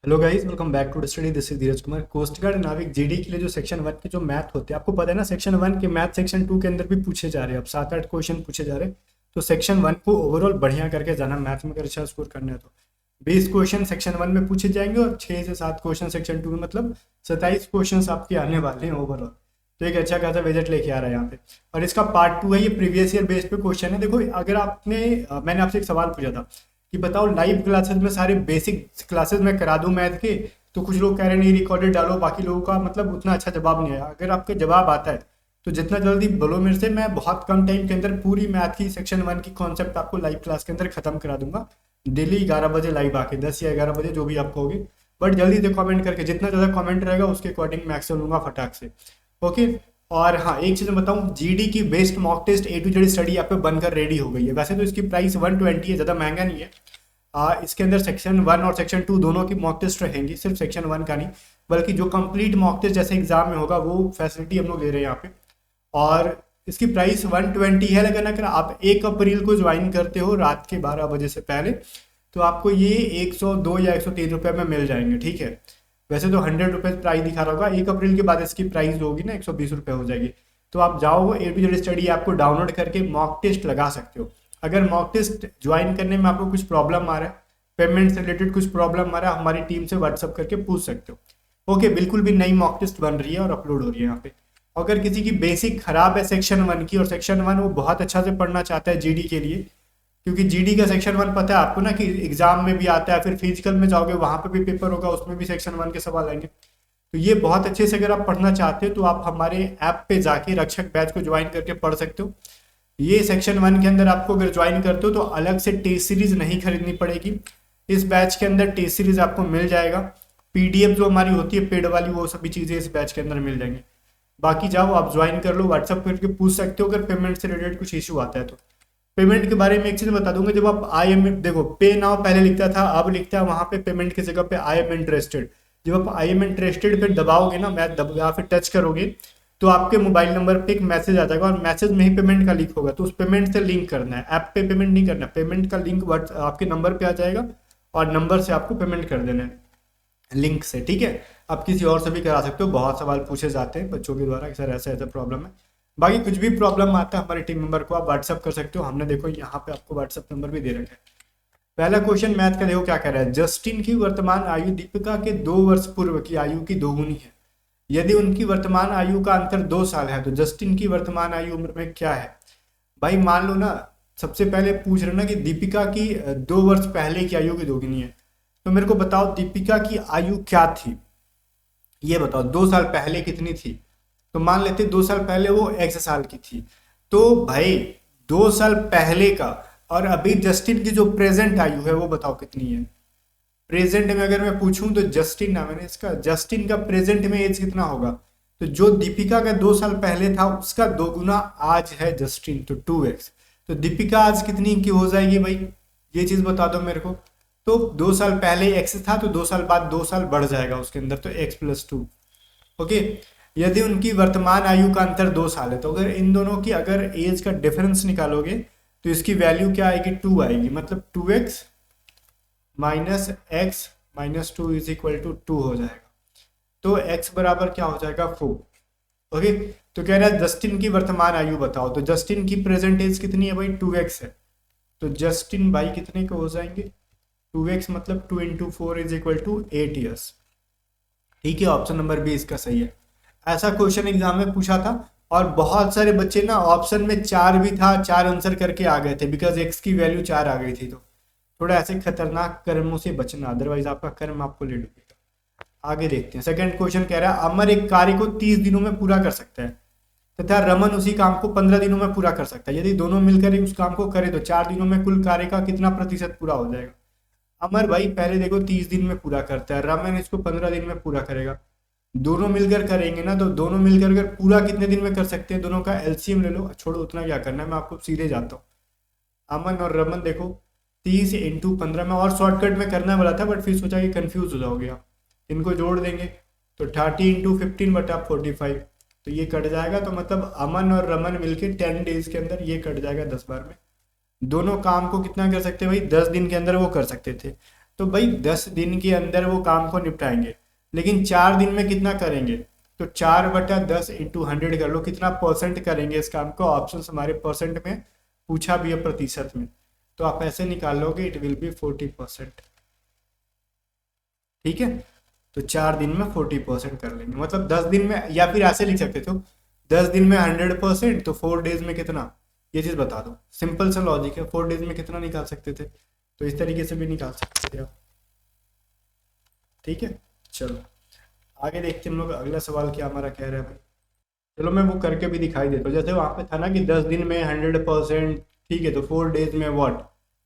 Hello guys, welcome back to study. This is Dheeraj Kumar. Coast guard Navik GD के लिए जो section 1 के जो मैथ होते हैं, आपको पता है ना, सेक्शन 1 के मैथ सेक्शन 2 के अंदर भी पूछे जा रहे हैं। अब 7-8 क्वेश्चन पूछे जा रहे हैं। तो सेक्शन 1 को ओवरऑल बढ़िया करके जाना, मैथ में अगर अच्छा स्कोर करना है तो 20 क्वेश्चन सेक्शन 1 में पूछे जाएंगे और 6 से 7 क्वेश्चन सेक्शन 2 में, मतलब 27 क्वेश्चन आपके आने वाले हैं ओवरऑल। तो एक अच्छा खासा बजट लेके आ रहा है यहाँ पे। और इसका पार्ट 2 है, ये प्रीवियस ईयर बेस पे क्वेश्चन है। देखो, अगर आपने मैंने आपसे एक सवाल पूछा था कि बताओ लाइव क्लासेस में सारे बेसिक क्लासेस में करा दूं मैथ के, तो कुछ लोग कह रहे हैं नहीं रिकॉर्डेड डालो, बाकी लोगों का मतलब उतना अच्छा जवाब नहीं आया। अगर आपका जवाब आता है तो जितना जल्दी बोलो मेरे से, मैं बहुत कम टाइम के अंदर पूरी मैथ की सेक्शन 1 की कॉन्सेप्ट आपको लाइव क्लास के अंदर खत्म करा दूंगा। डेली 11 बजे लाइव आके, 10 या 11 बजे जो भी आप कहोगे। बट जल्दी से कमेंट करके, जितना ज़्यादा कमेंट रहेगा उसके अकॉर्डिंग मैक्स लूंगा फटाक से। ओके। और हाँ, एक चीज़ मैं बताऊँ, जीडी की best mock test A to Z study आप पे बनकर रेडी हो गई है। वैसे तो इसकी प्राइस 120 है, ज़्यादा महंगा नहीं है। इसके अंदर सेक्शन 1 और सेक्शन 2 दोनों की मॉक टेस्ट रहेंगी, सिर्फ सेक्शन 1 का नहीं, बल्कि जो कंप्लीट मॉक टेस्ट जैसे एग्जाम में होगा वो फैसिलिटी हम लोग दे रहे हैं यहाँ पे। और इसकी प्राइस 120 है, लेकिन अगर आप 1 अप्रैल को ज्वाइन करते हो रात के 12 बजे से पहले, तो आपको ये 102 या 103 रुपये में मिल जाएंगे। ठीक है। वैसे तो 100 रुपये प्राइस दिखा रहा होगा, 1 अप्रैल के बाद इसकी प्राइस होगी ना 120 रुपये हो जाएगी। तो आप जाओ A to Z study app को डाउनलोड करके मॉक टेस्ट लगा सकते हो। अगर मॉक टेस्ट ज्वाइन करने में आपको कुछ प्रॉब्लम आ रहा है, पेमेंट से रिलेटेड कुछ प्रॉब्लम आ रहा है, हमारी टीम से व्हाट्सअप करके पूछ सकते हो। ओके, बिल्कुल भी नई मॉक टेस्ट बन रही है और अपलोड हो रही है यहाँ पे। अगर किसी की बेसिक खराब है सेक्शन 1 की, और सेक्शन 1 वो बहुत अच्छा से पढ़ना चाहता है जीडी के लिए, क्योंकि जीडी का सेक्शन 1 पता है आपको ना कि एग्जाम में भी आता है, फिर फिजिकल में जाओगे वहां पे भी पेपर होगा, उसमें भी सेक्शन 1 के सवाल आएंगे। तो ये बहुत अच्छे से अगर आप पढ़ना चाहते हो तो आप हमारे ऐप पे जाके रक्षक बैच को ज्वाइन करके पढ़ सकते हो। ये सेक्शन 1 के अंदर आपको अगर ज्वाइन करते हो तो अलग से टेस्ट सीरीज नहीं खरीदनी पड़ेगी। इस बैच के अंदर टेस्ट सीरीज आपको मिल जाएगा। पीडीएफ जो हमारी होती है पेड वाली, वो सभी चीज़ें इस बैच के अंदर मिल जाएंगी। बाकी जाओ आप ज्वाइन कर लो, व्हाट्सअप करके पूछ सकते हो अगर पेमेंट से रिलेटेड कुछ इशू आता है तो। पेमेंट के बारे में एक चीज़ बता दूंगा, जब आप आई एम, देखो पे नाउ पहले लिखता था, अब लिखता है वहाँ पे पेमेंट की जगह पे आई एम इंटरेस्टेड। जब आप आई एम इंटरेस्टेड पे दबाओगे ना, मैं या फिर टच करोगे, तो आपके मोबाइल नंबर पे एक मैसेज आ जाएगा और मैसेज में ही पेमेंट का लिंक होगा। तो उस पेमेंट से लिंक करना है, ऐप पे पेमेंट नहीं करना। पेमेंट का लिंक आपके नंबर पे आ जाएगा और नंबर से आपको पेमेंट कर देना है लिंक से। ठीक है। आप किसी और से भी करा सकते हो। बहुत सवाल पूछे जाते हैं बच्चों के द्वारा कि सर ऐसा ऐसा प्रॉब्लम है। बाकी कुछ भी प्रॉब्लम आता है हमारे टीम मेंबर को आप व्हाट्सअप कर सकते हो। हमने देखो यहाँ पे आपको व्हाट्सअप नंबर भी दे रखा है। पहला क्वेश्चन मैथ का देखो क्या कह रहा है। जस्टिन की वर्तमान आयु दीपिका के 2 वर्ष पूर्व की आयु की दोगुनी है। यदि उनकी वर्तमान आयु का अंतर 2 साल है तो जस्टिन की वर्तमान आयु उम्र में क्या है। भाई मान लो ना, सबसे पहले पूछ रहे ना कि दीपिका की 2 वर्ष पहले की आयु की दोगुनी है, तो मेरे को बताओ दीपिका की आयु क्या थी, ये बताओ 2 साल पहले कितनी थी। तो मान लेते 2 साल पहले वो x साल की थी। तो भाई 2 साल पहले का और अभी जस्टिन की जो प्रेजेंट आयु है वो बताओ कितनी है। प्रेजेंट में अगर मैं पूछूं तो जस्टिन ना, मैंने इसका जस्टिन का प्रेजेंट में एज कितना होगा, तो जो दीपिका का 2 साल पहले था उसका 2 गुना आज है जस्टिन, तो 2x। तो दीपिका आज कितनी की हो जाएगी भाई, ये चीज बता दो मेरे को। तो 2 साल पहले x था तो 2 साल बाद 2 साल बढ़ जाएगा उसके अंदर, तो x+2। ओके। यदि उनकी वर्तमान आयु का अंतर 2 साल है तो अगर इन दोनों की अगर एज का डिफरेंस निकालोगे तो इसकी वैल्यू क्या आएगी, 2 आएगी। मतलब 2x minus x minus 2 is equal to 2 हो जाएगा। तो x बराबर क्या हो जाएगा, 4। ओके। तो कह रहा है जस्टिन की वर्तमान आयु बताओ, तो जस्टिन की प्रेजेंट एज कितनी है भाई, 2x है। तो जस्टिन भाई कितने को हो जाएंगे, 2x मतलब 2 × 4 इज इक्वल टू 8 ईयर्स। ठीक है, ऑप्शन नंबर बी इसका सही है। ऐसा क्वेश्चन एग्जाम में पूछा था और बहुत सारे बच्चे ना ऑप्शन में 4 भी था, 4 आंसर करके आ गए थे, बिकॉज x की वैल्यू 4 आ गई थी। तो थोड़ा ऐसे खतरनाक कर्मों से बचना, अदरवाइज आपका कर्म आपको ले डूबेगा। आगे देखते हैं। सेकंड क्वेश्चन कह रहा है अमर एक कार्य को 30 दिनों में पूरा कर सकता है तथा रमन उसी काम को 15 दिनों में पूरा कर सकता है। यदि दोनों मिलकर उस काम को करें तो 4 दिनों में कुल कार्य का कितना प्रतिशत पूरा हो जाएगा। अमर भाई पहले देखो 30 दिन में पूरा करता है, रमन इसको 15 दिन में पूरा करेगा। दोनों मिलकर करेंगे ना, तो दोनों मिलकर अगर पूरा कितने दिन में कर सकते हैं, दोनों का एलसीएम ले लो। छोड़ो उतना क्या करना है, मैं आपको सीधे जाता हूँ। अमन और रमन देखो 30 × 15 में और शॉर्टकट में करना वाला था, बट फिर सोचा कि कंफ्यूज हो जाओगे आप। इनको जोड़ देंगे तो 30 × 15/45, तो ये कट जाएगा। तो मतलब अमन और रमन मिलके 10 डेज के अंदर ये कट जाएगा 10 बार में। दोनों काम को कितना कर सकते हैं भाई, 10 दिन के अंदर वो कर सकते थे। तो भाई 10 दिन के अंदर वो काम को निपटाएंगे, लेकिन 4 दिन में कितना करेंगे, तो 4/10 इंटू 100 कर लो, कितना परसेंट करेंगे इस काम को। ऑप्शन हमारे परसेंट में पूछा भी है, प्रतिशत में, तो आप ऐसे निकाल लोगे, इट विल बी 40%। ठीक है, तो 4 दिन में 40% कर लेंगे, मतलब 10 दिन में, या फिर ऐसे लिख सकते थे 10 दिन में 100%, तो 4 डेज में कितना, ये चीज़ बता दो। सिंपल सा लॉजिक है, 4 डेज में कितना निकाल सकते थे, तो इस तरीके से भी निकाल सकते थे आप। ठीक है, चलो आगे देखते हैं हम लोग, अगला सवाल क्या हमारा कह रहा है भाई। चलो मैं वो करके भी दिखाई देता हूँ। जैसे वहाँ पे था ना कि 10 दिन में 100%, ठीक है, तो 4 डेज में व्हाट,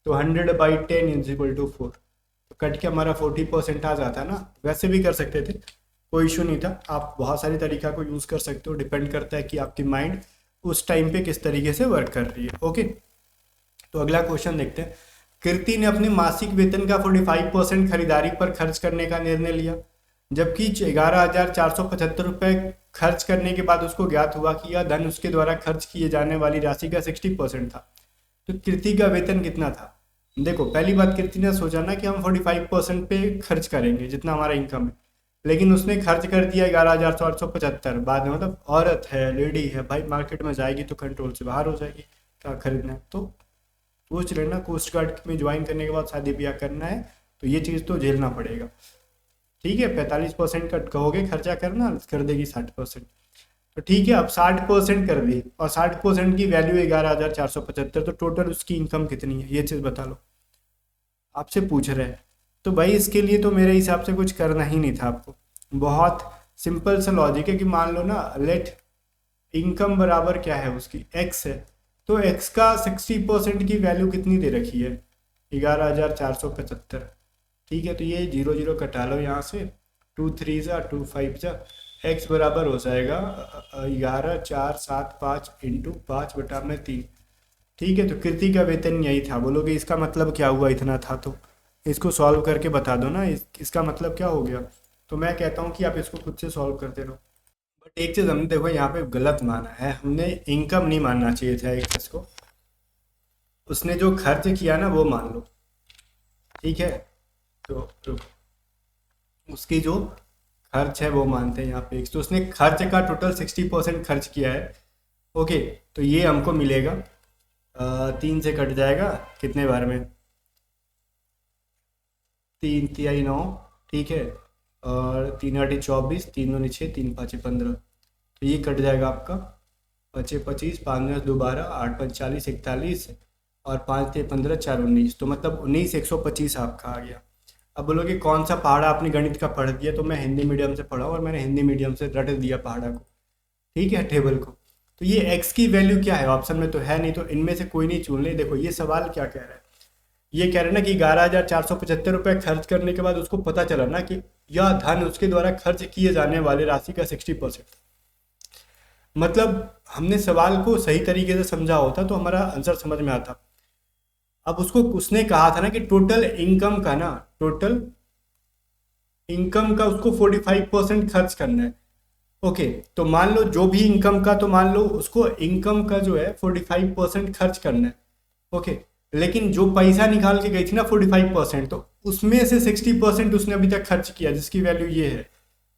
तो 100/10 इज इक्वल टू 4, तो कट के हमारा 40% आ जाता है ना। वैसे भी कर सकते थे, कोई इशू नहीं था। आप बहुत सारी तरीका को यूज़ कर सकते हो, डिपेंड करता है कि आपकी माइंड उस टाइम पे किस तरीके से वर्क कर रही है। ओके, तो अगला क्वेश्चन देखते हैं। कीर्ति ने अपने मासिक वेतन का 45% खरीदारी पर खर्च करने का निर्णय लिया, जबकि 11,475 रुपये खर्च करने के बाद उसको ज्ञात हुआ कि यह धन उसके द्वारा खर्च किए जाने वाली राशि का 60% था। तो कीर्ति का वेतन कितना था। देखो पहली बात, कीर्ति ने सोचा ना कि हम 45% पे खर्च करेंगे जितना हमारा इनकम है, लेकिन उसने खर्च कर दिया 11,475। बाद में मतलब औरत है, लेडी है भाई, मार्केट में जाएगी तो कंट्रोल से बाहर हो जाएगी, क्या खरीदना है। तो सोच लेना, कोस्ट गार्ड में ज्वाइन करने के बाद शादी ब्याह करना है तो ये चीज़ तो झेलना पड़ेगा। ठीक है, 45% का कहोगे खर्चा करना, कर देगी 60%। तो ठीक है, अब 60% कर दी, और 60% की वैल्यू 11,475, तो टोटल उसकी इनकम कितनी है ये चीज़ बता लो, आपसे पूछ रहे हैं। तो भाई इसके लिए तो मेरे हिसाब से कुछ करना ही नहीं था आपको। बहुत सिंपल सा लॉजिक है कि मान लो ना, लेट इनकम बराबर क्या है उसकी, एक्स है, तो एक्स का 60% की वैल्यू कितनी दे रखी है, 11,475। ठीक है, तो ये 0 0 कटा लो यहाँ से, 2 3 जा 2 5 जा, एक्स बराबर हो जाएगा 11,475 इंटू 5/3। ठीक है, तो कीर्ति का वेतन यही था। बोलोगे इसका मतलब क्या हुआ, इतना था, तो इसको सॉल्व करके बता दो ना, इसका मतलब क्या हो गया। तो मैं कहता हूँ कि आप इसको खुद से सॉल्व करते रहो। बट एक चीज़ हमने देखो यहाँ पे गलत माना है, हमने इनकम नहीं मानना चाहिए था एक चीज़ को, उसने जो खर्च किया ना वो मान लो। ठीक है, तो उसकी जो खर्च है वो मानते हैं यहाँ पे, तो उसने खर्च का टोटल 60% खर्च किया है। ओके, तो ये हमको मिलेगा 3 से कट जाएगा कितने बार में, 3 3 9, ठीक है, और 3 8 24, 3 9 6, 3 5 15, तो ये कट जाएगा आपका 5 25, 5 10 2 12, 8 5 40 41, और 5 3 15 4 19, तो मतलब 19 125 आपका आ गया। अब बोलोगे कौन सा पहाड़ा आपने गणित का पढ़ दिया, तो मैं हिंदी मीडियम से पढ़ा हूँ और मैंने हिंदी मीडियम से रट दिया पहाड़ा को, ठीक है, टेबल को। तो ये x की वैल्यू क्या है, ऑप्शन में तो है नहीं, तो इनमें से कोई नहीं चुन ले। देखो ये सवाल क्या कह रहा है, ये कह रहे हैं ना कि 11,475 रुपये खर्च करने के बाद उसको पता चला ना कि यह धन उसके द्वारा खर्च किए जाने वाले राशि का 60%। मतलब हमने सवाल को सही तरीके से समझा होता तो हमारा आंसर समझ में आता। अब उसने कहा था ना कि टोटल इनकम का उसको 45% खर्च करना है। ओके, तो मान लो जो भी इनकम का, तो मान लो उसको इनकम का जो है 45% खर्च करना है। ओके, लेकिन जो पैसा निकाल के गई थी ना 45%, तो उसमें से 60% उसने अभी तक खर्च किया, जिसकी वैल्यू ये है।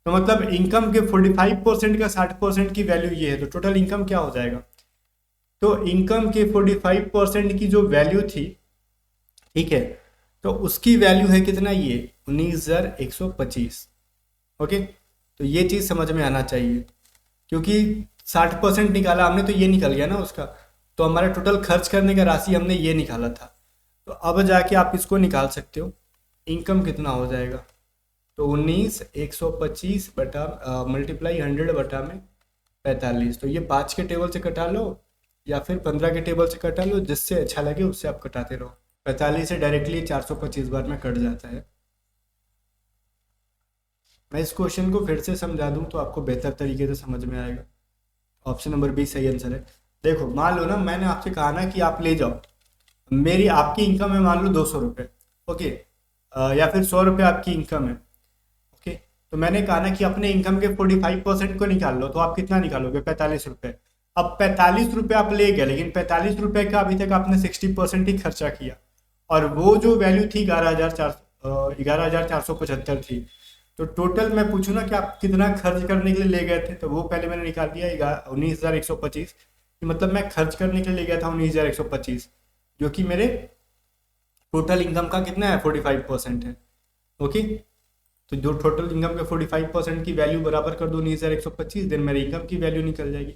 तो मतलब इनकम के 45% का 60% की वैल्यू ये है, तो टोटल इनकम क्या हो जाएगा। तो इनकम के 45% की जो वैल्यू थी, ठीक है, तो उसकी वैल्यू है कितना, ये 19,125। ओके, तो ये चीज़ समझ में आना चाहिए, क्योंकि 60% निकाला हमने तो ये निकल गया ना उसका, तो हमारा टोटल खर्च करने का राशि हमने ये निकाला था। तो अब जाके आप इसको निकाल सकते हो, इनकम कितना हो जाएगा, तो 19,125 बटा मल्टीप्लाई 100 बटा में 45। तो ये 5 के टेबल से कटा लो या फिर 15 के टेबल से कटा लो, जिससे अच्छा लगे उससे आप कटाते रहो। 45 से डायरेक्टली 425 बार में कट जाता है। मैं इस क्वेश्चन को फिर से समझा दूं तो आपको बेहतर तरीके से समझ में आएगा। ऑप्शन नंबर बी सही आंसर है। देखो मान लो ना, मैंने आपसे कहा ना कि आप ले जाओ, आपकी इनकम है मान लो 200 रुपये, ओके, या फिर 100 रुपये आपकी इनकम है। ओके, तो मैंने कहा ना कि अपने इनकम के 45% को निकाल लो, तो आप कितना निकालोगे, 45 रुपये। अब 45 रुपये आप ले गए, लेकिन 45 रुपये का अभी तक आपने 60% ही खर्चा किया, और वो जो वैल्यू थी 11,475 थी। तो टोटल मैं पूछूँ ना कि आप कितना खर्च करने के लिए ले गए थे, तो वो पहले मैंने निकाल दिया 19,125, मतलब मैं खर्च करने के लिए ले गया था 19,125, जो कि मेरे टोटल इनकम का कितना है 45% है। ओके, तो जो टोटल इनकम के 45% की वैल्यू बराबर कर दो 19,125, देन मेरी इनकम की वैल्यू निकल जाएगी।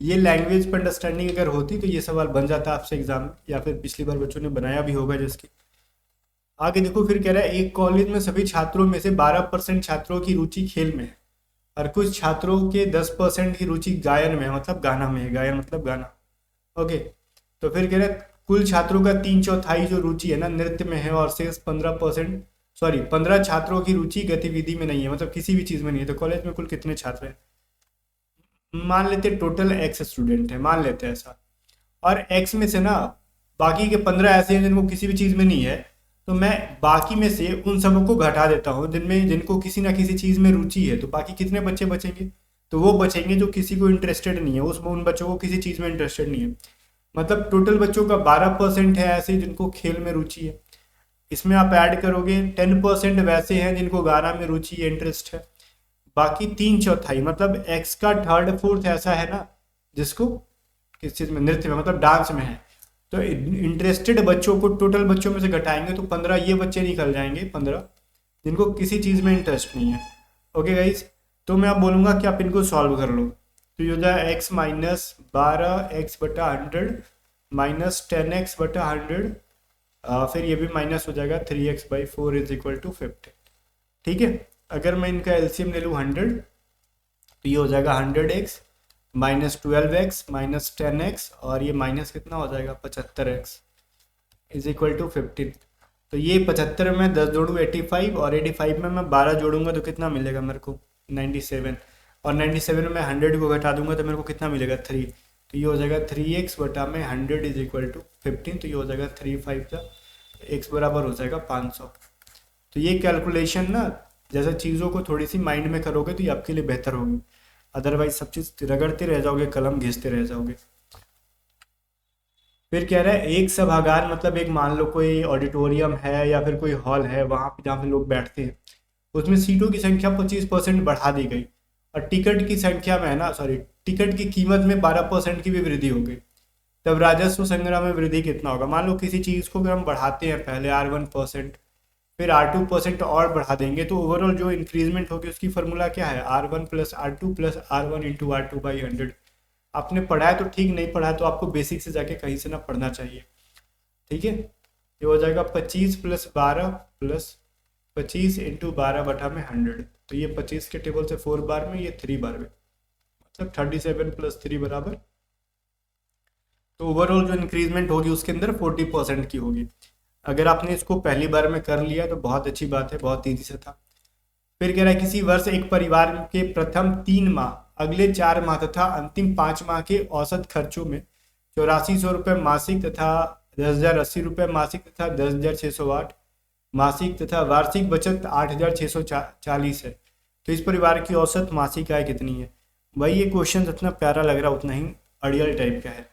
ये लैंग्वेज पर अंडरस्टैंडिंग अगर होती तो ये सवाल बन जाता आपसे एग्जाम में, या फिर पिछली बार बच्चों ने बनाया भी होगा जिसकी। आगे देखो, फिर कह रहा है एक कॉलेज में सभी छात्रों में से 12% छात्रों की रुचि खेल में है और कुछ छात्रों के 10% की रुचि गायन में है, मतलब गाना में है, गायन मतलब गाना। ओके, तो फिर कह रहा है कुल छात्रों का 3/4 जो रुचि है ना नृत्य में है, और शेष 15%, सॉरी 15 छात्रों की रुचि गतिविधि में नहीं है, मतलब किसी भी चीज़ में नहीं है। तो कॉलेज में कुल कितने छात्र हैं? मान लेते टोटल x स्टूडेंट है, मान लेते हैं ऐसा, और x में से ना बाकी के 15 ऐसे हैं जिनको किसी भी चीज़ में नहीं है, तो मैं बाकी में से उन सबको घटा देता हूँ जिनमें जिनको किसी ना किसी चीज़ में रुचि है। तो बाकी कितने बच्चे बचेंगे? तो वो बचेंगे जो किसी को इंटरेस्टेड नहीं है, उसमें उन बच्चों को किसी चीज़ में इंटरेस्टेड नहीं है। मतलब टोटल बच्चों का 12% है ऐसे जिनको खेल में रुचि है। इसमें आप ऐड करोगे 10% वैसे हैं जिनको गाना में रुचि है, इंटरेस्ट है। बाकी 3/4 मतलब एक्स का थर्ड फोर्थ ऐसा है ना जिसको किस चीज़ में, नृत्य में मतलब डांस में है। तो इंटरेस्टेड बच्चों को टोटल बच्चों में से घटाएंगे तो 15 ये बच्चे निकल जाएंगे, 15 जिनको किसी चीज़ में इंटरेस्ट नहीं है। ओके गाइज, तो मैं अब बोलूँगा कि आप इनको सॉल्व कर लो। तो ये हो जाए x minus 12x/100 minus 10x/100, फिर ये भी माइनस हो जाएगा 3x/4 = 50। ठीक है, अगर मैं इनका एलसीएम ले लूँ 100, तो ये हो जाएगा 100x minus 12x minus 10x, और ये माइनस कितना हो जाएगा 75x = 15। तो ये 75 में 10 जोड़ूँ 85, और 85 में मैं 12 जोड़ूंगा तो कितना मिलेगा मेरे को 97, और 97 में मैं 100 को घटा दूंगा तो मेरे को कितना मिलेगा 3। तो ये हो जाएगा 3x/100 = 15। तो ये हो जाएगा 3×5 x बराबर हो जाएगा 500। तो ये कैलकुलेशन ना जैसे चीज़ों को थोड़ी सी माइंड में करोगे तो ये आपके लिए बेहतर होगी, अदरवाइज सब चीज़ रगड़ते रह जाओगे, कलम घिसते रह जाओगे। फिर कह रहा है एक सभागार, मतलब एक मान लो कोई ऑडिटोरियम है या फिर कोई हॉल है वहाँ पे जहाँ पे लोग बैठते हैं, उसमें सीटों की संख्या 25% बढ़ा दी गई, और टिकट की संख्या में है ना, सॉरी टिकट की कीमत में 12% की भी वृद्धि हो गई। तब राजस्व संग्रह में वृद्धि कितना होगा? मान लो किसी चीज़ को अगर हम बढ़ाते हैं पहले R1%, फिर R2% और बढ़ा देंगे, तो ओवरऑल जो इंक्रीजमेंट होगी उसकी फॉर्मूला क्या है? R1 + R2 + R1 × R2/100। आपने पढ़ा है तो ठीक, नहीं पढ़ा है तो आपको बेसिक से जाके कहीं से ना पढ़ना चाहिए। ठीक है, ये हो जाएगा 25 + 12 + 25 × 12/100। तो ये 25 के टेबल से 4 बार में, ये 3 बार में, मतलब 37 + 3 बराबर। तो ओवरऑल जो इंक्रीजमेंट होगी उसके अंदर 40% की होगी। अगर आपने इसको पहली बार में कर लिया तो बहुत अच्छी बात है, बहुत ईजी से था। फिर कह रहा है किसी वर्ष एक परिवार के प्रथम 3 माह, अगले 4 माह तथा अंतिम 5 माह के औसत खर्चों में 8400 रुपये मासिक तथा 10,080 रुपये मासिक तथा 10,608 मासिक तथा वार्षिक बचत 8,640 है। तो इस परिवार की औसत मासिक आय कितनी है? भाई ये क्वेश्चन जितना प्यारा लग रहा उतना ही अड़ियल टाइप का है।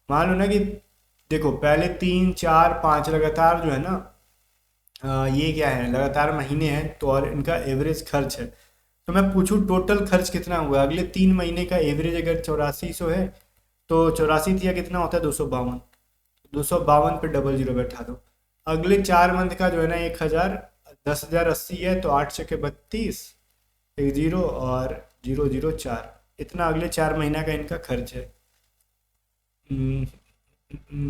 मान लो ना कि देखो पहले 3 4 5 लगातार जो है ना, ये क्या है लगातार महीने हैं तो, और इनका एवरेज खर्च है। तो मैं पूछूं टोटल खर्च कितना हुआ अगले 3 महीने का? एवरेज अगर 8400 है तो 84 थिया कितना होता है 252, 252 पे डबल जीरो बैठा दो। अगले 4 मंथ का जो है ना 1000, 10,080 है तो 8 छके 32, 1 जीरो और 004, इतना अगले 4 महीना का इनका खर्च है।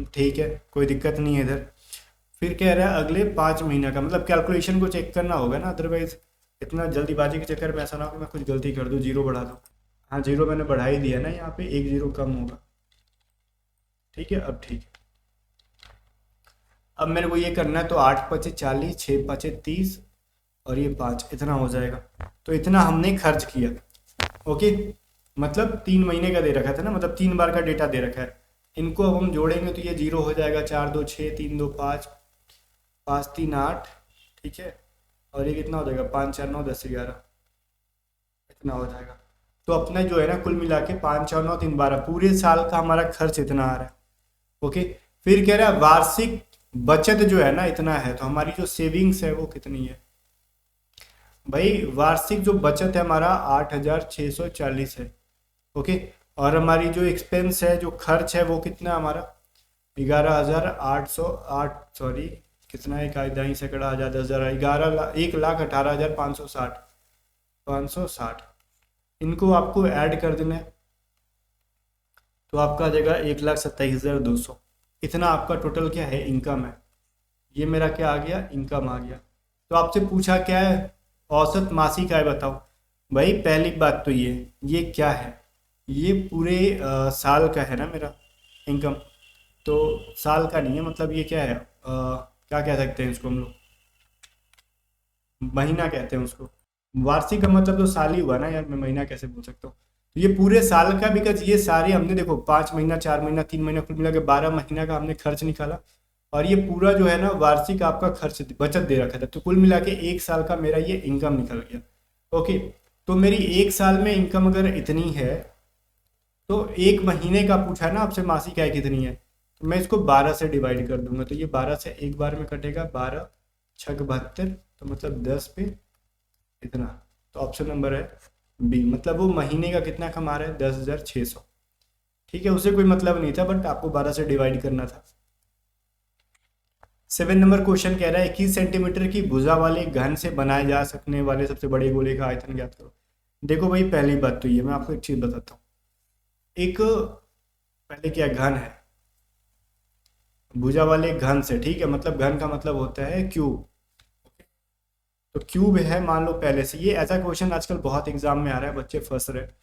ठीक है, कोई दिक्कत नहीं है इधर। फिर कह रहा है अगले 5 महीना का, मतलब कैलकुलेशन को चेक करना होगा ना, अदरवाइज इतना जल्दीबाजी के चक्कर में ऐसा ना हो कि मैं कुछ गलती कर दूँ, जीरो बढ़ा दूँ। हाँ जीरो मैंने बढ़ा ही दिया ना, यहाँ पे 1 जीरो कम होगा। ठीक है, अब ठीक है। अब मेरे को ये करना है तो 8 × 5 = 40, 6 × 5 = 30, और ये 5 इतना हो जाएगा। तो इतना हमने खर्च किया। ओके, मतलब 3 महीने का दे रखा था ना, मतलब 3 बार का डेटा दे रखा है। इनको अब हम जोड़ेंगे तो ये 0 हो जाएगा, 4 2 6, 3 2 5, 5 3 8, ठीक है, और ये कितना हो जाएगा 5 4 9 10 11, इतना हो जाएगा। तो अपना जो है ना कुल मिला के 5 4 9 3 12 पूरे साल का हमारा खर्च इतना आ रहा है। ओके, फिर कह रहा है वार्षिक बचत जो है ना इतना है, तो हमारी जो सेविंग्स है वो कितनी है भाई? वार्षिक जो बचत है हमारा 8,640 है। ओके, और हमारी जो एक्सपेंस है, जो खर्च है, वो कितना हमारा 11,808, सॉरी कितना है, इकाई सैकड़ा हजार 10,000, 1,18,560, 560, इनको आपको ऐड कर देना है तो आपका आ जाएगा 1,27,200। इतना आपका टोटल क्या है, इनकम है। ये मेरा क्या आ गया, इनकम आ गया। तो आपसे पूछा क्या है, औसत मासिक आय बताओ। भाई पहली बात तो ये क्या है, ये पूरे साल का है ना मेरा इनकम, तो साल का नहीं है, मतलब ये क्या है, क्या कह सकते हैं इसको हम लोग, महीना कहते हैं उसको। वार्षिक का मतलब तो साल ही हुआ ना यार, मैं महीना कैसे बोल सकता हूँ। तो ये पूरे साल का, बिकॉज ये सारे हमने देखो 5 महीना, 4 महीना, 3 महीना, कुल मिला के 12 महीना का हमने खर्च निकाला, और ये पूरा जो है ना वार्षिक आपका खर्च बचत दे रखा था, तो कुल मिला के एक साल का मेरा ये इनकम निकल गया। ओके, तो मेरी एक साल में इनकम अगर इतनी है, तो एक महीने का पूछा है ना आपसे मासिक आय कितनी है, तो मैं इसको 12 से डिवाइड कर दूंगा, तो ये 12 से एक बार में कटेगा, 12 छक 72, तो मतलब 10 पे इतना। तो ऑप्शन नंबर है बी, मतलब वो महीने का कितना कमा रहा है, 10,600। ठीक है, उसे कोई मतलब नहीं था, बट आपको 12 से डिवाइड करना था। 7 नंबर क्वेश्चन कह रहा है 21 सेंटीमीटर की भुजा वाले घन से बनाए जा सकने वाले सबसे बड़े गोले का आयतन ज्ञात करो। देखो भाई पहली बात तो ये मैं आपको एक चीज बताता हूँ। एक पहले क्या घन है, भुजा वाले घन से, ठीक है, मतलब घन का मतलब होता है क्यूब। तो क्यूब है मान लो पहले से, ये ऐसा क्वेश्चन आजकल बहुत एग्जाम में आ रहा है, बच्चे फंस रहे हैं।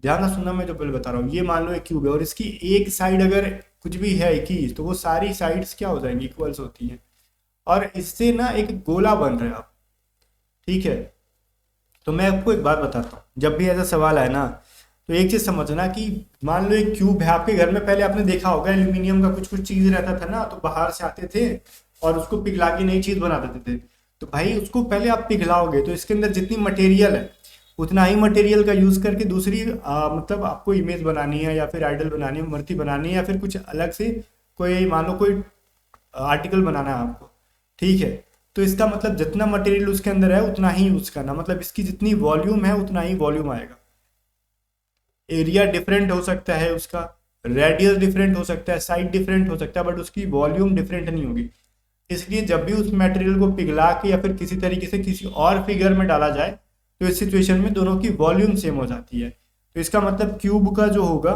ध्यान से सुनना, मैं जो पहले बता रहा हूँ, ये मान लो एक क्यूब है और इसकी एक साइड अगर कुछ भी है 21, तो वो सारी साइड्स क्या हो जाएंगी, इक्वल्स होती हैं, और इससे ना एक गोला बन रहा है आप। ठीक है, तो मैं आपको एक बात बताता हूँ, जब भी ऐसा सवाल आए ना, तो एक चीज समझना कि मान लो एक क्यूब है आपके घर में, पहले आपने देखा होगा एल्यूमिनियम का कुछ कुछ चीज रहता था ना, तो बाहर से आते थे और उसको पिघला के नई चीज बना देते थे। तो भाई उसको पहले आप पिघलाओगे तो इसके अंदर जितनी मटेरियल है उतना ही मटेरियल का यूज करके दूसरी मतलब आपको इमेज बनानी है, या फिर आइडल बनानी है, मूर्ति बनानी है, या फिर कुछ अलग से कोई मान लो कोई आर्टिकल बनाना है आपको। ठीक है, तो इसका मतलब जितना मटेरियल उसके अंदर है उतना ही यूज करना, मतलब इसकी जितनी वॉल्यूम है उतना ही वॉल्यूम आएगा। एरिया डिफरेंट हो सकता है उसका, रेडियस डिफरेंट हो सकता है, साइड डिफरेंट हो सकता है, बट उसकी वॉल्यूम डिफरेंट नहीं होगी। इसलिए जब भी उस मटेरियल को पिघला के या फिर किसी तरीके से किसी और फिगर में डाला जाए, तो इस सिचुएशन में दोनों की वॉल्यूम सेम हो जाती है। तो इसका मतलब क्यूब का जो होगा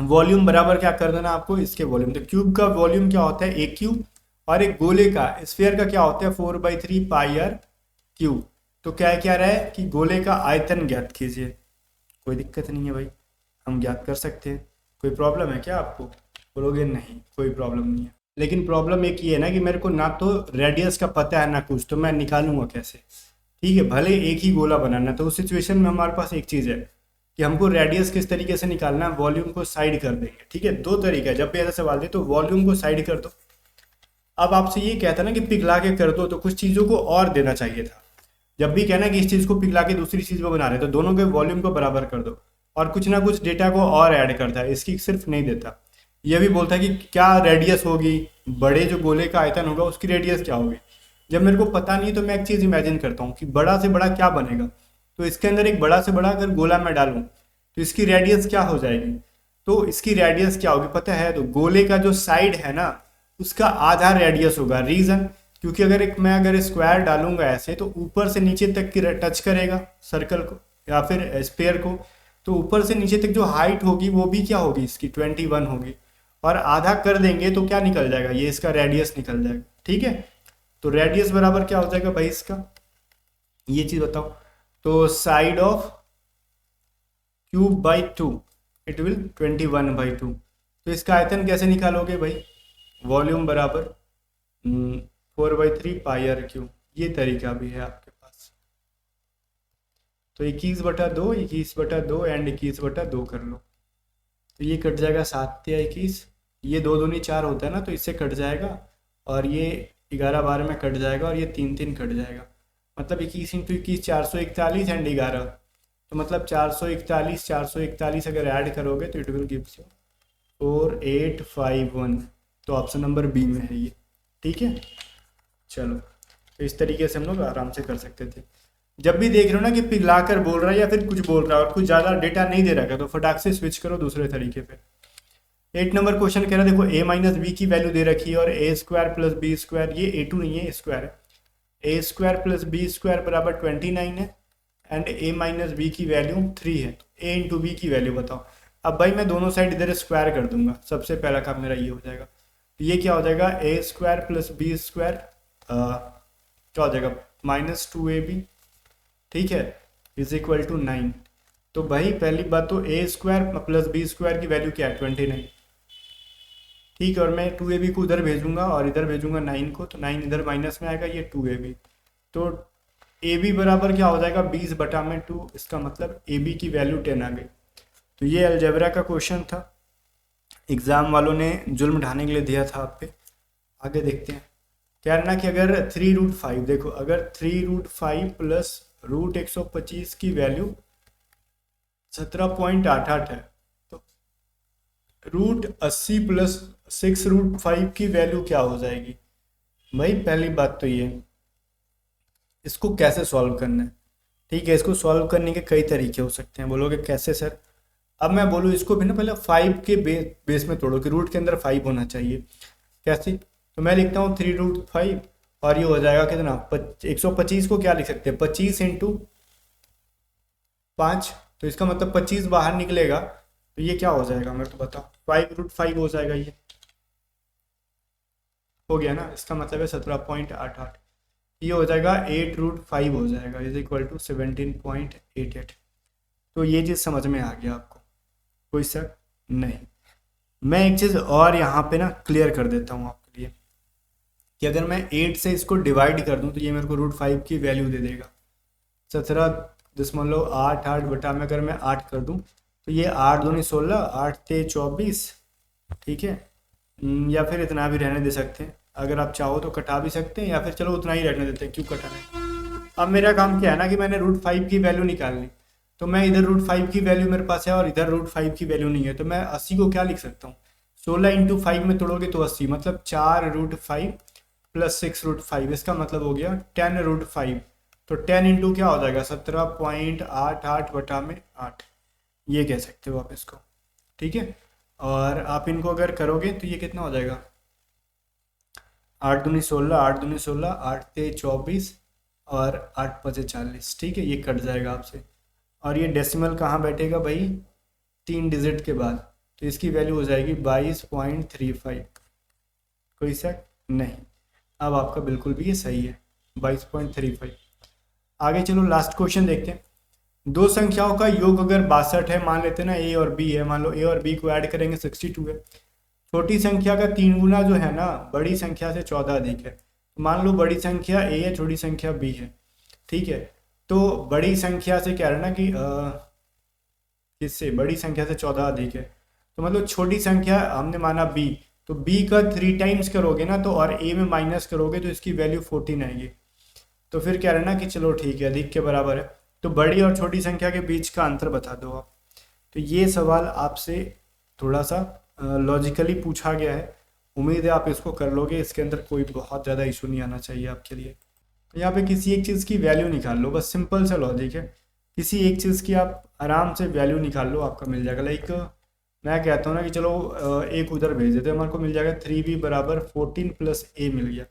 वॉल्यूम बराबर क्या कर देना आपको, इसके वॉल्यूम। तो क्यूब का वॉल्यूम क्या होता है, एक क्यूब, और एक गोले का स्फीयर का क्या होता है 4/3 पाई आर क्यूब। तो क्या क्या रहा है कि गोले का आयतन ज्ञात कीजिए। कोई दिक्कत नहीं है भाई, हम ज्ञात कर सकते हैं। कोई प्रॉब्लम है क्या आपको? बोलोगे नहीं कोई प्रॉब्लम नहीं है, लेकिन प्रॉब्लम एक ही है ना कि मेरे को ना तो रेडियस का पता है ना कुछ, तो मैं निकालूंगा कैसे? ठीक है, भले एक ही गोला बनाना, तो उस सिचुएशन में हमारे पास एक चीज़ है कि हमको रेडियस किस तरीके से निकालना है, वॉल्यूम को साइड कर देंगे। ठीक है, दो तरीका है, जब भी ऐसा सवाल दे तो वॉल्यूम को साइड कर दो। अब आपसे ये कहता ना कि पिघला के कर दो, तो कुछ चीज़ों को और देना चाहिए था। जब भी कहना कि इस चीज़ को पिघला के दूसरी चीज़ में बना रहे, तो दोनों के वॉल्यूम को बराबर कर दो, और कुछ ना कुछ डेटा को और ऐड करता है, इसकी सिर्फ नहीं देता। यह भी बोलता है कि क्या रेडियस होगी, बड़े जो गोले का आयतन होगा उसकी रेडियस क्या होगी। जब मेरे को पता नहीं तो मैं एक चीज़ इमेजिन करता हूँ कि बड़ा से बड़ा क्या बनेगा, तो इसके अंदर एक बड़ा से बड़ा अगर गोला मैं डालूँ तो इसकी रेडियस क्या हो जाएगी। तो इसकी रेडियस क्या होगी पता है, तो गोले का जो साइड है ना उसका आधा रेडियस होगा। रीजन, क्योंकि अगर स्क्वायर डालूंगा ऐसे, तो ऊपर से नीचे तक की टच करेगा सर्कल को या फिर स्पेयर को, तो ऊपर से नीचे तक जो हाइट होगी वो भी क्या होगी, इसकी 21 होगी। और आधा कर देंगे तो क्या निकल जाएगा, ये इसका रेडियस निकल जाएगा। ठीक है, तो रेडियस बराबर क्या हो जाएगा भाई इसका, ये चीज बताओ। तो side of cube by 2 it will 21/2। तो इसका आयतन कैसे निकालोगे भाई, वॉल्यूम बराबर 4/3 पाई आर क्यूब। ये तरीका भी है आपके पास। तो 21/2, 21/2 एंड 21/2 कर लो, तो ये कट जाएगा 7 या 21, ये 2 दूनी 4 होता है ना, तो इससे कट जाएगा, और ये 11/12 में कट जाएगा, और ये 3 कट जाएगा। मतलब 21 × 21 441 एंड 11, तो मतलब 441 अगर ऐड करोगे तो इट विल गिव्स यू 4851। तो ऑप्शन नंबर बी में है ये। ठीक है, चलो तो इस तरीके से हम लोग आराम से कर सकते थे। जब भी देख रहे हो ना कि पिघला कर बोल रहा है या फिर कुछ बोल रहा है और कुछ ज़्यादा डेटा नहीं दे रखा तो फटाक से स्विच करो दूसरे तरीके पे। 8 नंबर क्वेश्चन कह रहा है, देखो a माइनस बी की वैल्यू दे रखी है और ए स्क्वायर प्लस बी स्क्वायर, ये a2 नहीं है, स्क्वायर है, ए स्क्वायर प्लस बी स्क्वायर बराबर 29 है एंड a माइनस बी की वैल्यू 3 है, तो a इंटू बी की वैल्यू बताओ। अब भाई मैं दोनों साइड इधर स्क्वायर कर दूंगा, सबसे पहला काम मेरा ये हो जाएगा, तो ये क्या हो जाएगा ए स्क्वायर प्लस बी स्क्वायर क्या हो जाएगा -2ab, ठीक है, इज इक्वल टू 9। तो भाई पहली बात तो ए स्क्वायर प्लस बी स्क्वायर की वैल्यू क्या है 29, ठीक है, और मैं 2ab को उधर भेजूंगा और इधर भेजूंगा 9 को, तो 9 इधर माइनस में आएगा, ये 2ab, तो ab बराबर क्या हो जाएगा 20/2, इसका मतलब ab की वैल्यू 10 आ गई। तो ये अलजेब्रा का क्वेश्चन था, एग्जाम वालों ने जुल्म ढाने के लिए दिया था आप पे। आगे देखते हैं, कह रहा ना कि अगर 3√5, देखो अगर 3√5 प्लस √125 की वैल्यू 17.88 है, तो √80 प्लस 6√5 की वैल्यू क्या हो जाएगी। भाई पहली बात तो ये, इसको कैसे सॉल्व करना है, ठीक है, इसको सॉल्व करने के कई तरीके हो सकते हैं। बोलोगे कैसे सर, अब मैं बोलूँ इसको भी ना पहले 5 के बेस में तोड़ो कि रूट के अंदर 5 होना चाहिए, कैसे, तो मैं लिखता हूँ 3√5 और ये हो जाएगा कितना 125 को क्या लिख सकते हैं 25 इंटू 5, तो इसका मतलब 25 बाहर निकलेगा, तो ये क्या हो जाएगा मेरे तो बताओ 5√5 हो जाएगा, ये हो गया ना, इसका मतलब है 17.88, ये हो जाएगा 8√5 हो जाएगा, इज इक्वल टू 17.88। तो ये चीज़ समझ में आ गया आपको, कोई शक नहीं। मैं एक चीज़ और यहाँ पे ना क्लियर कर देता हूँ आपके लिए कि अगर मैं 8 से इसको डिवाइड कर दूँ तो ये मेरे को √5 की वैल्यू दे देगा 17.88 बटा में अगर मैं 8 कर दूँ तो ये 8 दूनी 16, 8 ते 24, ठीक है, या फिर इतना भी रहने दे सकते हैं, अगर आप चाहो तो कटा भी सकते हैं, या फिर चलो उतना ही रहने देते हैं, क्यों कटाना। अब मेरा काम क्या है ना कि मैंने √5 की वैल्यू निकाल ली, तो मैं इधर √5 की वैल्यू मेरे पास है और इधर √5 की वैल्यू नहीं है, तो मैं 80 को क्या लिख सकता हूँ 16 इंटू 5 में तोड़ोगे तो 80, मतलब 4√5 प्लस 6√5, इसका मतलब हो गया 10√5, तो 10 इंटू क्या हो जाएगा 17.88 बटा में 8, ये कह सकते हो आप इसको, ठीक है। और आप इनको अगर करोगे तो ये कितना हो जाएगा 8 दूनी 16, 8 दूनी 16, 8 ते 24 और 8 पचे 40, ठीक है, ये कट जाएगा आपसे, और ये डेसिमल कहाँ बैठेगा भाई 3 डिजिट के बाद, तो इसकी वैल्यू हो जाएगी 22.35, कोई शक नहीं। अब आपका बिल्कुल भी ये सही है 22.35। आगे चलो लास्ट क्वेश्चन देखते हैं। दो संख्याओं का योग अगर 62 है, मान लेते हैं ना ए और बी है, मान लो ए और बी को ऐड करेंगे 62 है, छोटी संख्या का 3 गुना जो है ना बड़ी संख्या से 14 अधिक है, तो मान लो बड़ी संख्या ए है, छोटी संख्या बी है, ठीक है, तो बड़ी संख्या से क्या है ना कि किससे बड़ी संख्या से 14 अधिक है, तो मतलब छोटी संख्या हमने माना b, तो b का 3 टाइम्स करोगे ना तो और a में माइनस करोगे तो इसकी वैल्यू 14 आएगी, तो फिर क्या रहना कि चलो ठीक है अधिक के बराबर है, तो बड़ी और छोटी संख्या के बीच का अंतर बता दो आप। तो ये सवाल आपसे थोड़ा सा लॉजिकली पूछा गया है, उम्मीद है आप इसको कर लोगे, इसके अंदर कोई बहुत ज़्यादा इशू नहीं आना चाहिए आपके लिए। तो यहाँ पे किसी एक चीज़ की वैल्यू निकाल लो, बस सिंपल सा लॉजिक है, किसी एक चीज़ की आप आराम से वैल्यू निकाल लो, आपका मिल जाएगा। लाइक मैं कहता हूँ ना कि चलो एक उधर भेज देते हैं, हमारे को मिल जाएगा 3b बराबर 14 प्लस a मिल गया,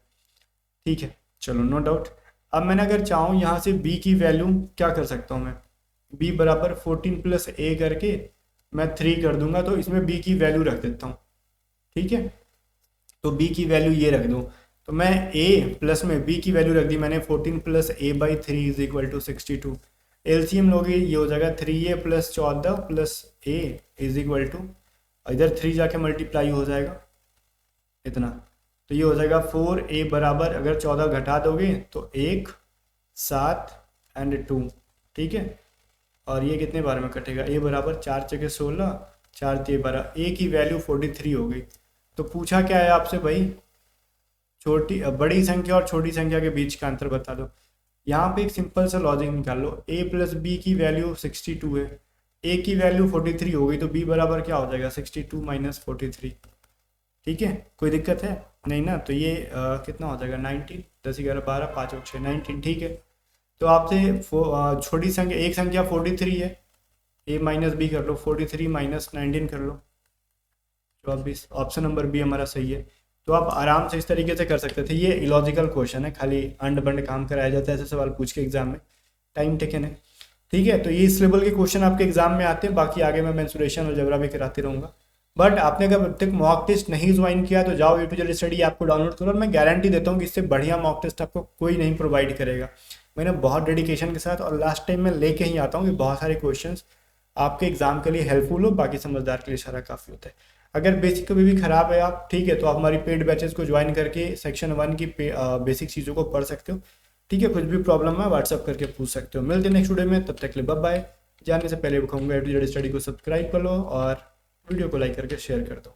ठीक है, चलो नो डाउट। अब मैंने अगर चाहूँ यहाँ से b की वैल्यू क्या कर सकता हूँ मैं, b बराबर 14 प्लस a करके मैं 3 कर दूंगा, तो इसमें b की वैल्यू रख देता हूँ, ठीक है, तो b की वैल्यू ये रख दूँ, तो मैं a प्लस में b की वैल्यू रख दी मैंने 14 plus a/3 is equal to 62, LCM लोगे ये हो जाएगा 3a plus 14 plus a is equal to, इधर 3 जाके मल्टीप्लाई हो जाएगा इतना, तो ये हो जाएगा 4a बराबर, अगर 14 घटा दोगे तो 1 7 एंड 2, ठीक है, और ये कितने बार में कटेगा a बराबर 4 चके 16, 4 ते 12, a की वैल्यू 43 हो गई। तो पूछा क्या है आपसे भाई, छोटी बड़ी संख्या और छोटी संख्या के बीच का अंतर बता दो। यहाँ पे एक सिंपल सा लॉजिक निकाल लो, a प्लस बी की वैल्यू 62 है, a की वैल्यू 43 हो गई, तो b बराबर क्या हो जाएगा 62 माइनस 43, ठीक है, कोई दिक्कत है नहीं ना? तो ये कितना हो जाएगा 19, 10 11 12 5 और 6 19, ठीक है। तो आपसे छोटी संख्या एक संख्या 43 है, a माइनस बी कर लो, 43 माइनस 19 कर लो 24। ऑप्शन नंबर बी हमारा सही है। तो आप आराम से इस तरीके से कर सकते थे। ये इलॉजिकल क्वेश्चन है, खाली अंड बंड काम कराया जाता है ऐसे सवाल पूछ के एग्जाम में, टाइम टेकन है, ठीक है। तो ये इस लेवल के क्वेश्चन आपके एग्जाम में आते हैं। बाकी आगे मैं मेंसुरेशन और जबरा भी कराते रहूँगा। बट आपने अगर अब तक मॉक टेस्ट नहीं ज्वाइन किया तो जाओ A2Z स्टडी आपको डाउनलोड करो, और मैं गारंटी देता हूँ कि इससे बढ़िया मॉक टेस्ट आपको कोई नहीं प्रोवाइड करेगा। मैंने बहुत डेडिकेशन के साथ और लास्ट टाइम मैं लेके ही आता हूँ कि बहुत सारे क्वेश्चंस आपके एग्जाम के लिए हेल्पफुल हो, बाकी समझदार के लिए सारा काफ़ी होता है। अगर बेसिक कभी भी खराब है आप, ठीक है, तो आप हमारी पेड बैचेस को ज्वाइन करके सेक्शन 1 की बेसिक चीज़ों को पढ़ सकते हो, ठीक है। कुछ भी प्रॉब्लम है व्हाट्सअप करके पूछ सकते हो। मिलते हैं नेक्स्ट वीडियो में, तब तक के लिए बाय बाय। जाने से पहले कहूँगा A2Z स्टडी को सब्सक्राइब कर लो और वीडियो को लाइक करके शेयर कर दो।